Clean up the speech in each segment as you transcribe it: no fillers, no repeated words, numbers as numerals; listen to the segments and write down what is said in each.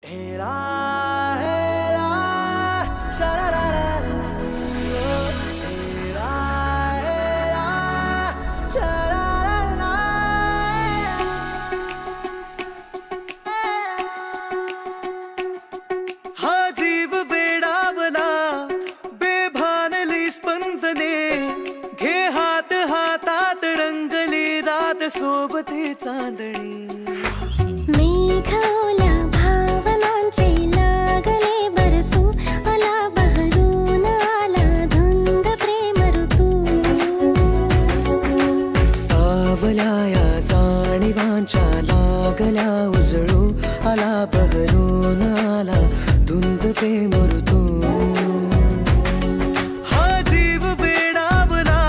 हेला हेला शरारारा हेला हेला शरारारा हा जीव वेडावला बेभानली स्पंदने घे हात हातात रंगली रात सोबती चांदणी मेघावल्या भावनांचे लागले बरसू आला बहरून आला धुंद प्रेम ऋतू सावल्या या जाणीवांच्या लागल्या उजळू आला बहरून आला धुंद प्रेम ऋतू हा जीव वेडावला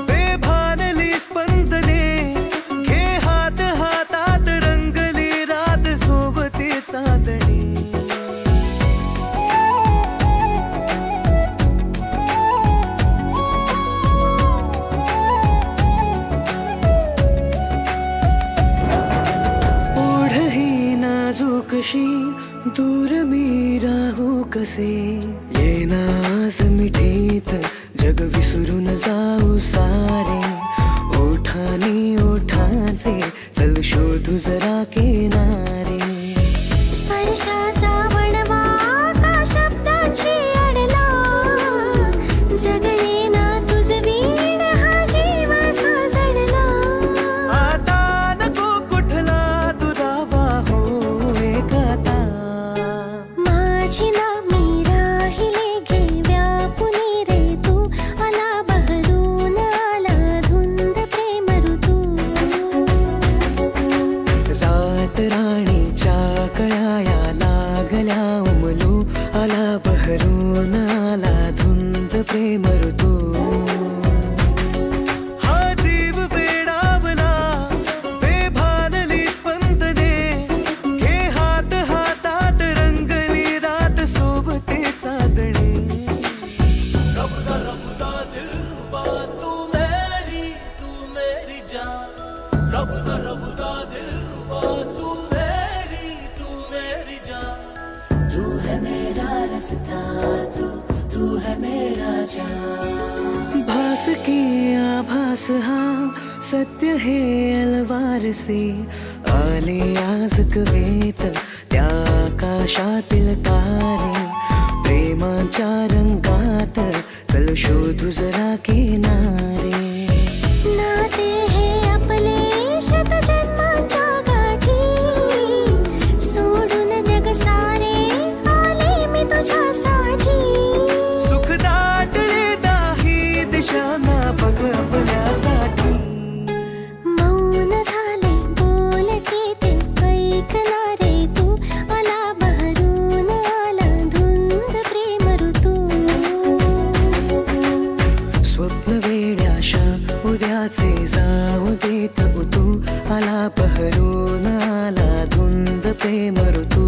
बेभानली स्पंदने घे हात हातात रंगली रात सोबती चांदणी ओढही नाजूकशी दूर मी राहू कसे येना आज मिठीत जग विसरून जाऊ सारे ओठानी ओठांचे चल शोधू जरा किनारे स्पर्शाचा वणवा का शब्दांची अडला जगणे ना तुझ वीण हा जीव सजडला आता नको कुठला दुरावा हो एकाता माझी ना मी राहिले घे व्यापुनी रे तू आला बहरून आला धुंद प्रेम ऋतू रात राणीच्या कळाया लागल्या उमलू आला बहरून आला धुंद प्रेम ऋतू हा जीव वेडावला बेभानली स्पंदने घे हात हातात रंगली रात सोबती चांदणी रबदा रबदा दिलरुबा तू मेरी जान रबदा रबदा दिलरुबा तू मेरी जान तू है मेरा रास्ता तू है मेरा जान भास के आभास हा सत्य है अलवार से आले आज कवेत त्या आकाशातील तारे प्रेमाच्या रंगात चल शोधू जरा किनारे नाते हे आपले शतजन्मांच्या गाठी सोडून जग सारे आले मी तुझ्यासाठी सुख दाटले दाही दिशांना बघ आपल्यासाठी मौन झाले बोलके ते ऐकणारे तू आला बहरून आला धुंद प्रेम ऋतू स्वप्न वेड्याशा उद्याचे जाऊ देत तू आला बहरून आला धुंद प्रेम ऋतू